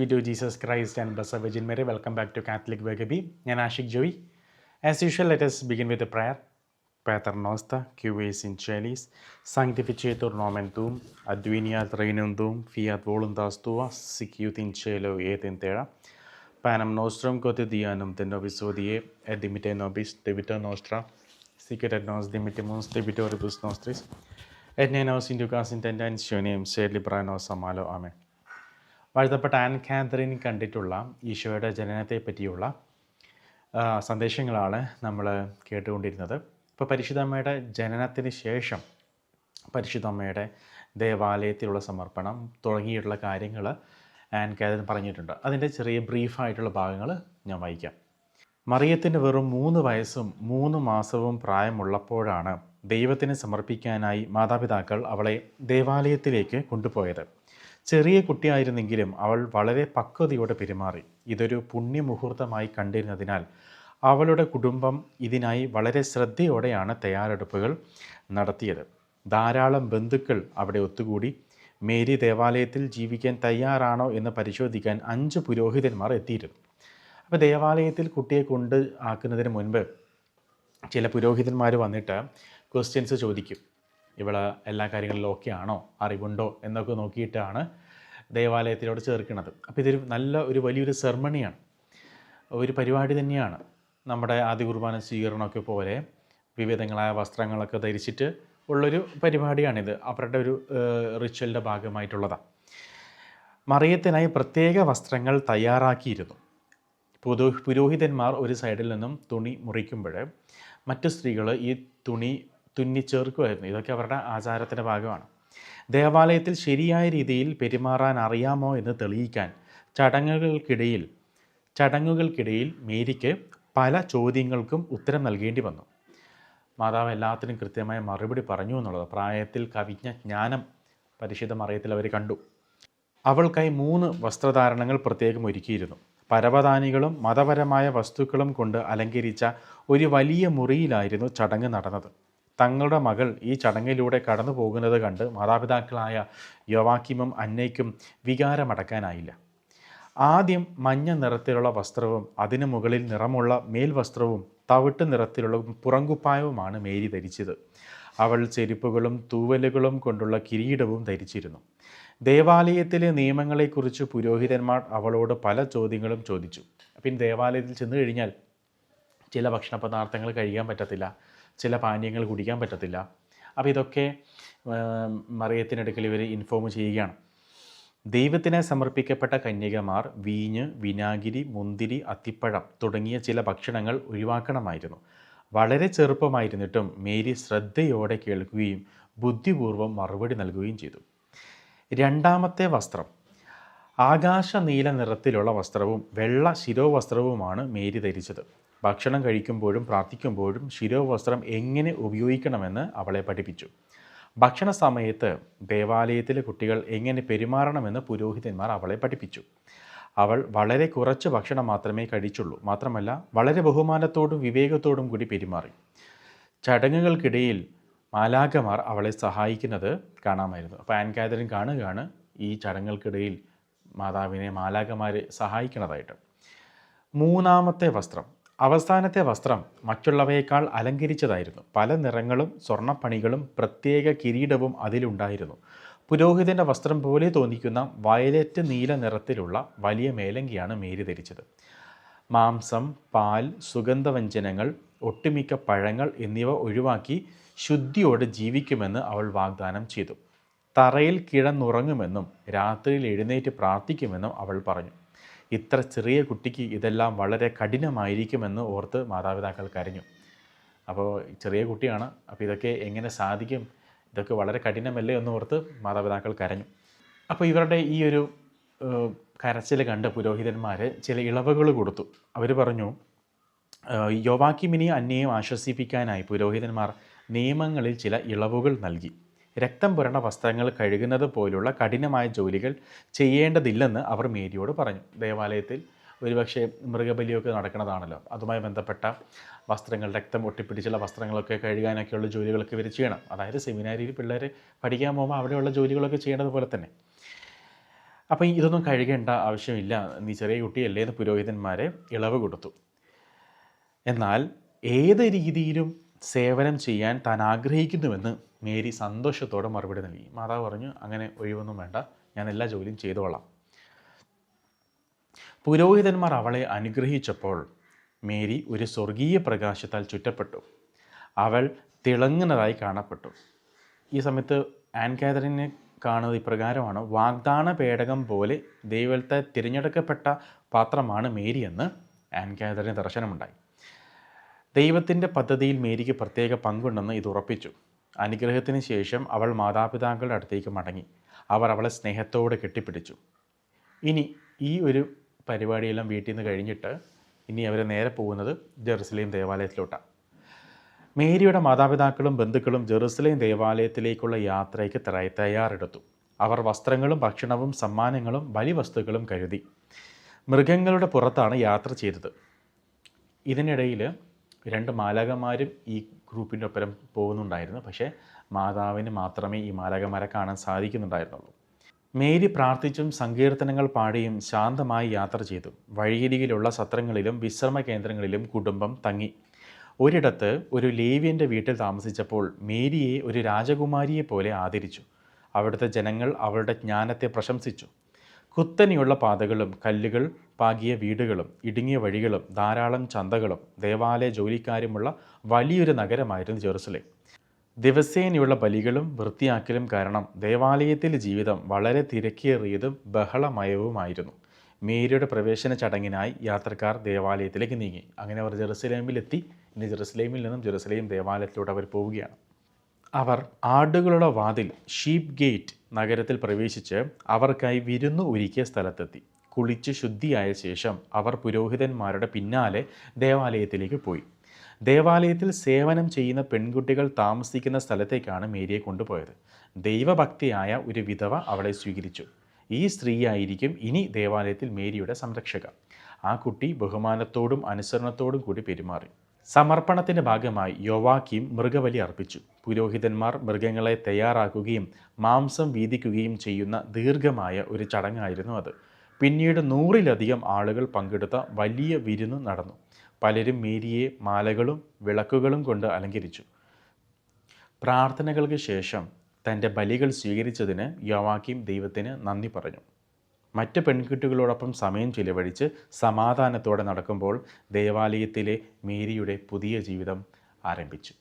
be to Jesus Christ and Blessed Virgin Mary. Welcome back to Catholic Vagaby. ഞാൻ Ashik Joy. As usual, let us begin with a prayer. Pater noster, qui es in celis, sanctificetur nomen tuum, adveniat regnum tuum, fiat voluntas tua, sic ut in cielo et in terra. Panem nostrum quotidianum de nobis hodie, et dimitte nobis debita nostra, sic et nos dimittimus debitoribus nostris, et ne nos inducas in tentationem, sed libera nos a malo. Amen. വാഴ്ത്തപ്പെട്ട an Catherine കണ്ടിട്ടുള്ള ഈശോയുടെ ജനനത്തെ പറ്റിയുള്ള സന്ദേശങ്ങളാണ് നമ്മൾ കേട്ടുകൊണ്ടിരുന്നത്. ഇപ്പോൾ പരിശുദ്ധമ്മയുടെ ജനനത്തിന് ശേഷം പരിശുദ്ധമ്മയുടെ ദേവാലയത്തിലുള്ള സമർപ്പണം തുടങ്ങിയിട്ടുള്ള കാര്യങ്ങൾ ആൻ കാതറിൻ പറഞ്ഞിട്ടുണ്ട്. അതിൻ്റെ ചെറിയ ബ്രീഫായിട്ടുള്ള ഭാഗങ്ങൾ ഞാൻ വായിക്കാം. മറിയത്തിന് വെറും 3 വയസ്സും 3 മാസവും പ്രായമുള്ളപ്പോഴാണ് ദൈവത്തിന് സമർപ്പിക്കാനായി മാതാപിതാക്കൾ അവളെ ദേവാലയത്തിലേക്ക് കൊണ്ടുപോയത്. ചെറിയ കുട്ടിയായിരുന്നെങ്കിലും അവൾ വളരെ പക്വതയോടെ പെരുമാറി. ഇതൊരു പുണ്യമുഹൂർത്തമായി കണ്ടിരുന്നതിനാൽ അവളുടെ കുടുംബം ഇതിനായി വളരെ ശ്രദ്ധയോടെയാണ് തയ്യാറെടുപ്പുകൾ നടത്തിയത്. ധാരാളം ബന്ധുക്കൾ അവിടെ ഒത്തുകൂടി. മേരി ദേവാലയത്തിൽ ജീവിക്കാൻ തയ്യാറാണോ എന്ന് പരിശോധിക്കാൻ 5 പുരോഹിതന്മാർ എത്തിയിരുന്നു. അപ്പോൾ ദേവാലയത്തിൽ കുട്ടിയെ കൊണ്ട് ആക്കുന്നതിന് മുൻപ് ചില പുരോഹിതന്മാർ വന്നിട്ട് ക്വസ്റ്റ്യൻസ് ചോദിക്കും. ഇവൾ എല്ലാ കാര്യങ്ങളിലും ഓക്കെ ആണോ, അറിവുണ്ടോ എന്നൊക്കെ നോക്കിയിട്ടാണ് ദേവാലയത്തിലോട് ചേർക്കുന്നത്. അപ്പോൾ ഇതൊരു വലിയൊരു സെർമണിയാണ്, ഒരു പരിപാടി തന്നെയാണ്. നമ്മുടെ ആദ്യ കുർബാന സ്വീകരണമൊക്കെ പോലെ വിവിധങ്ങളായ വസ്ത്രങ്ങളൊക്കെ ധരിച്ചിട്ട് ഉള്ളൊരു പരിപാടിയാണിത്. അവരുടെ ഒരു റിച്വലിൻ്റെ ഭാഗമായിട്ടുള്ളതാണ്. മറിയത്തിനായി പ്രത്യേക വസ്ത്രങ്ങൾ തയ്യാറാക്കിയിരുന്നു. പുരോഹിതന്മാർ ഒരു സൈഡിൽ നിന്നും തുണി മുറിക്കുമ്പോൾ മറ്റു സ്ത്രീകൾ ഈ തുണി തുന്നിച്ചേർക്കുമായിരുന്നു. ഇതൊക്കെ അവരുടെ ആചാരത്തിൻ്റെ ഭാഗമാണ്. ദേവാലയത്തിൽ ശരിയായ രീതിയിൽ പെരുമാറാൻ അറിയാമോ എന്ന് തെളിയിക്കാൻ ചടങ്ങുകൾക്കിടയിൽ മേരിക്ക് പല ചോദ്യങ്ങൾക്കും ഉത്തരം നൽകേണ്ടി വന്നു. മാതാവ് എല്ലാത്തിനും കൃത്യമായ മറുപടി പറഞ്ഞു എന്നുള്ളത്. പ്രായത്തിൽ കവിഞ്ഞ ജ്ഞാനം പരിശുദ്ധ മറിയത്തിൽ അവർ കണ്ടു. അവൾക്കായി 3 വസ്ത്രധാരണങ്ങൾ പ്രത്യേകം ഒരുക്കിയിരുന്നു. പരവതാനികളും മതപരമായ വസ്തുക്കളും കൊണ്ട് അലങ്കരിച്ച ഒരു വലിയ മുറിയിലായിരുന്നു ചടങ്ങ് നടന്നത്. തങ്ങളുടെ മകൾ ഈ ചടങ്ങിലൂടെ കടന്നു പോകുന്നത് കണ്ട് മാതാപിതാക്കളായ യോവാക്കിമും അന്നയ്ക്കും വികാരമടക്കാനായില്ല. ആദ്യം മഞ്ഞ നിറത്തിലുള്ള വസ്ത്രവും അതിനു മുകളിൽ നിറമുള്ള മേൽവസ്ത്രവും തവിട്ട് നിറത്തിലുള്ള പുറങ്കുപ്പായവുമാണ് മേരി ധരിച്ചത്. അവൾ ചെരുപ്പുകളും തൂവലുകളും കൊണ്ടുള്ള കിരീടവും ധരിച്ചിരുന്നു. ദേവാലയത്തിലെ നിയമങ്ങളെക്കുറിച്ച് പുരോഹിതന്മാർ അവളോട് പല ചോദ്യങ്ങളും ചോദിച്ചു. പിന്നെ ദേവാലയത്തിൽ ചെന്ന് കഴിഞ്ഞാൽ ചില ഭക്ഷണ പദാർത്ഥങ്ങൾ കഴിക്കാൻ പറ്റത്തില്ല, ചില പാനീയങ്ങൾ കുടിക്കാൻ പറ്റത്തില്ല. അപ്പോൾ ഇതൊക്കെ മറിയത്തിനടുക്കൽ ഇവർ ഇൻഫോം ചെയ്യുകയാണ്. ദൈവത്തിന് സമർപ്പിക്കപ്പെട്ട കന്യകമാർ വീഞ്ഞ്, വിനാഗിരി, മുന്തിരി, അത്തിപ്പഴം തുടങ്ങിയ ചില ഭക്ഷണങ്ങൾ ഒഴിവാക്കണമായിരുന്നു. വളരെ ചെറുപ്പമായിരുന്നിട്ടും മേരി ശ്രദ്ധയോടെ കേൾക്കുകയും ബുദ്ധിപൂർവ്വം മറുപടി നൽകുകയും ചെയ്തു. 2ാമത്തെ വസ്ത്രം ആകാശ നീല നിറത്തിലുള്ള വസ്ത്രവും വെള്ള ശിരോവസ്ത്രവുമാണ് മേരി ധരിച്ചത്. ഭക്ഷണം കഴിക്കുമ്പോഴും പ്രാർത്ഥിക്കുമ്പോഴും ശിരോവസ്ത്രം എങ്ങനെ ഉപയോഗിക്കണമെന്ന് അവളെ പഠിപ്പിച്ചു. ഭക്ഷണ സമയത്ത് ദേവാലയത്തിലെ കുട്ടികൾ എങ്ങനെ പെരുമാറണമെന്ന് പുരോഹിതന്മാർ അവളെ പഠിപ്പിച്ചു. അവൾ വളരെ കുറച്ച് ഭക്ഷണം മാത്രമേ കഴിച്ചുള്ളൂ. മാത്രമല്ല വളരെ ബഹുമാനത്തോടും വിവേകത്തോടും കൂടി പെരുമാറി. ചടങ്ങുകൾക്കിടയിൽ മാലാഖമാർ അവളെ സഹായിക്കുന്നത് കാണാമായിരുന്നു. അപ്പോൾ ആൻ കാതറിൻ കാണുകയാണ് ഈ ചടങ്ങുകൾക്കിടയിൽ മാതാവിനെ മാലാഖമാർ സഹായിക്കുന്നതായിട്ട്. 3ാമത്തെ വസ്ത്രം അവസാനത്തെ വസ്ത്രം മറ്റുള്ളവയേക്കാൾ അലങ്കരിച്ചതായിരുന്നു. പല നിറങ്ങളും സ്വർണ്ണപ്പണികളും പ്രത്യേക കിരീടവും അതിലുണ്ടായിരുന്നു. പുരോഹിതൻ്റെ വസ്ത്രം പോലെ തോന്നിക്കുന്ന വയലറ്റ് നീല നിറത്തിലുള്ള വലിയ മേലങ്കിയാണ് മേരി ധരിച്ചത്. മാംസം, പാൽ, സുഗന്ധവ്യഞ്ജനങ്ങൾ, ഒട്ടുമിക്ക പഴങ്ങൾ എന്നിവ ഒഴിവാക്കി ശുദ്ധിയോടെ ജീവിക്കുമെന്ന് അവൾ വാഗ്ദാനം ചെയ്തു. തറയിൽ കിടന്നുറങ്ങുമെന്നും രാത്രിയിൽ എഴുന്നേറ്റ് പ്രാർത്ഥിക്കുമെന്നും അവൾ പറഞ്ഞു. ഇത്ര ചെറിയ കുട്ടിക്ക് ഇതെല്ലാം വളരെ കഠിനമായിരിക്കുമെന്ന് ഓർത്ത് മാതാപിതാക്കൾ കരഞ്ഞു. അപ്പോൾ ചെറിയ കുട്ടിയാണ്, അപ്പോൾ ഇതൊക്കെ എങ്ങനെ സാധിക്കും, ഇതൊക്കെ വളരെ കഠിനമല്ലേ എന്ന് ഓർത്ത് മാതാപിതാക്കൾ കരഞ്ഞു. അപ്പോൾ ഇവരുടെ ഈ ഒരു കരച്ചിൽ കണ്ട് പുരോഹിതന്മാർ ചില ഇളവുകൾ കൊടുത്തു. അവർ പറഞ്ഞു, യോവാക്കിമിനെയും അന്നയെയും ആശ്വസിപ്പിക്കാനായി പുരോഹിതന്മാർ നിയമങ്ങളിൽ ചില ഇളവുകൾ നൽകി. രക്തം പുരണ്ട വസ്ത്രങ്ങൾ കഴുകുന്നത് പോലുള്ള കഠിനമായ ജോലികൾ ചെയ്യേണ്ടതില്ലെന്ന് അവർ മേരിയോട് പറഞ്ഞു. ദേവാലയത്തിൽ ഒരുപക്ഷെ മൃഗബലിയൊക്കെ നടക്കുന്നതാണല്ലോ, അതുമായി ബന്ധപ്പെട്ട വസ്ത്രങ്ങൾ, രക്തം ഒട്ടിപ്പിടിച്ചുള്ള വസ്ത്രങ്ങളൊക്കെ കഴുകാനൊക്കെയുള്ള ജോലികളൊക്കെ ഇവർ ചെയ്യണം. അതായത് സെമിനാരിയിൽ പിള്ളേർ പഠിക്കാൻ പോകുമ്പോൾ അവിടെയുള്ള ജോലികളൊക്കെ ചെയ്യേണ്ടത് പോലെ തന്നെ. അപ്പം ഇതൊന്നും കഴുകേണ്ട ആവശ്യമില്ല, നീ ചെറിയ കുട്ടിയല്ലേ എന്ന് പുരോഹിതന്മാരെ ഇളവ് കൊടുത്തു. എന്നാൽ ഏത് രീതിയിലും സേവനം ചെയ്യാൻ താൻ ആഗ്രഹിക്കുന്നുവെന്ന് മേരി സന്തോഷത്തോടെ മറുപടി നൽകി. മാതാവ് പറഞ്ഞു, അങ്ങനെ ഒഴിവൊന്നും വേണ്ട, ഞാൻ എല്ലാ ജോലിയും ചെയ്തോളാം. പുരോഹിതന്മാർ അവളെ അനുഗ്രഹിച്ചപ്പോൾ മേരി ഒരു സ്വർഗീയ പ്രകാശത്താൽ ചുറ്റപ്പെട്ടു. അവൾ തിളങ്ങുന്നതായി കാണപ്പെട്ടു. ഈ സമയത്ത് ആൻ കാതറിനെ കാണുന്നത് ഇപ്രകാരമാണ്: വാഗ്ദാന പേടകം പോലെ ദൈവത്തെ തിരഞ്ഞെടുക്കപ്പെട്ട പാത്രമാണ് മേരി എന്ന് ആൻ കാതറിന് ദർശനമുണ്ടായി. ദൈവത്തിൻ്റെ പദ്ധതിയിൽ മേരിക്ക് പ്രത്യേക പങ്കുണ്ടെന്ന് ഇത് ഉറപ്പിച്ചു. അനുഗ്രഹത്തിന് ശേഷം അവൾ മാതാപിതാക്കളുടെ അടുത്തേക്ക് മടങ്ങി. അവർ അവളെ സ്നേഹത്തോടെ കെട്ടിപ്പിടിച്ചു. ഇനി ഈ ഒരു പരിപാടിയെല്ലാം വീട്ടിൽ നിന്ന് കഴിഞ്ഞിട്ട് ഇനി അവർ നേരെ പോകുന്നത് ജെറുസലേം ദേവാലയത്തിലോട്ടാണ്. മേരിയുടെ മാതാപിതാക്കളും ബന്ധുക്കളും ജെറുസലേം ദേവാലയത്തിലേക്കുള്ള യാത്രയ്ക്ക് തയ്യാറെടുത്തു. അവർ വസ്ത്രങ്ങളും ഭക്ഷണവും സമ്മാനങ്ങളും ബലിവസ്തുക്കളും കരുതി. മൃഗങ്ങളുടെ പുറത്താണ് യാത്ര ചെയ്തത്. ഇതിനിടയിൽ 2 മാലാഖമാരും ഈ ഗ്രൂപ്പിൻ്റെ ഒപ്പം പോകുന്നുണ്ടായിരുന്നു. പക്ഷേ മാതാവിന് മാത്രമേ ഈ മാലാഖമാരെ കാണാൻ സാധിക്കുന്നുണ്ടായിരുന്നുള്ളൂ. മേരി പ്രാർത്ഥിച്ചും സങ്കീർത്തനങ്ങൾ പാടിയും ശാന്തമായി യാത്ര ചെയ്തു. വഴിയരികിലുള്ള സത്രങ്ങളിലും വിശ്രമ കേന്ദ്രങ്ങളിലും കുടുംബം തങ്ങി. ഒരിടത്ത് ഒരു ലേവ്യൻ്റെ വീട്ടിൽ താമസിച്ചപ്പോൾ മേരിയെ ഒരു രാജകുമാരിയെ പോലെ ആദരിച്ചു. അവിടുത്തെ ജനങ്ങൾ അവളുടെ ജ്ഞാനത്തെ പ്രശംസിച്ചു. കുത്തനെയുള്ള പാതകളും കല്ലുകൾ പാകിയ വീടുകളും ഇടുങ്ങിയ വഴികളും ധാരാളം ചന്തകളും ദേവാലയ ജോലിക്കാരുമുള്ള വലിയൊരു നഗരമായിരുന്നു ജെറുസലേം. ദിവസേനയുള്ള ബലികളും വൃത്തിയാക്കലും കാരണം ദേവാലയത്തിലെ ജീവിതം വളരെ തിരക്കേറിയതും ബഹളമയവുമായിരുന്നു. മേരിയുടെ പ്രവേശന ചടങ്ങിനായി യാത്രക്കാർ ദേവാലയത്തിലേക്ക് നീങ്ങി. അങ്ങനെ അവർ ജെറുസലേമിലെത്തി. ഇനി ജെറുസലേമിൽ നിന്നും ജെറുസലേം ദേവാലയത്തിലൂടെ അവർ പോവുകയാണ്. അവർ ആടുകളുടെ വാതിൽ ഷീപ്പ് ഗേറ്റ് നഗരത്തിൽ പ്രവേശിച്ച് അവർക്കായി വിരുന്നു ഒരുക്കിയ സ്ഥലത്തെത്തി. കുളിച്ച് ശുദ്ധിയായ ശേഷം അവർ പുരോഹിതന്മാരുടെ പിന്നാലെ ദേവാലയത്തിലേക്ക് പോയി. ദേവാലയത്തിൽ സേവനം ചെയ്യുന്ന പെൺകുട്ടികൾ താമസിക്കുന്ന സ്ഥലത്തേക്കാണ് മേരിയെ കൊണ്ടുപോയത്. ദൈവഭക്തിയായ ഒരു വിധവ അവളെ സ്വീകരിച്ചു. ഈ സ്ത്രീയായിരിക്കും ഇനി ദേവാലയത്തിൽ മേരിയുടെ സംരക്ഷക. ആ കുട്ടി ബഹുമാനത്തോടും അനുസരണത്തോടും കൂടി പെരുമാറി. സമർപ്പണത്തിൻ്റെ ഭാഗമായി യോവാക്കീം മൃഗബലി അർപ്പിച്ചു. പുരോഹിതന്മാർ മൃഗങ്ങളെ തയ്യാറാക്കുകയും മാംസം വീതിക്കുകയും ചെയ്യുന്ന ദീർഘമായ ഒരു ചടങ്ങായിരുന്നു അത്. പിന്നീട് 100-ലധികം ആളുകൾ പങ്കെടുത്ത വലിയ വിരുന്ന് നടന്നു. പലരും മേരിയെ മാലകളും വിളക്കുകളും കൊണ്ട് അലങ്കരിച്ചു. പ്രാർത്ഥനകൾക്ക് ശേഷം തൻ്റെ ബലികൾ സ്വീകരിച്ചതിന് യോവാക്കീം ദൈവത്തിന് നന്ദി പറഞ്ഞു. മറ്റ് പെൺകുട്ടികളോടൊപ്പം സമയം ചിലവഴിച്ച് സമാധാനത്തോടെ നടക്കുമ്പോൾ ദേവാലയത്തിലെ മേരിയുടെ പുതിയ ജീവിതം ആരംഭിച്ചു.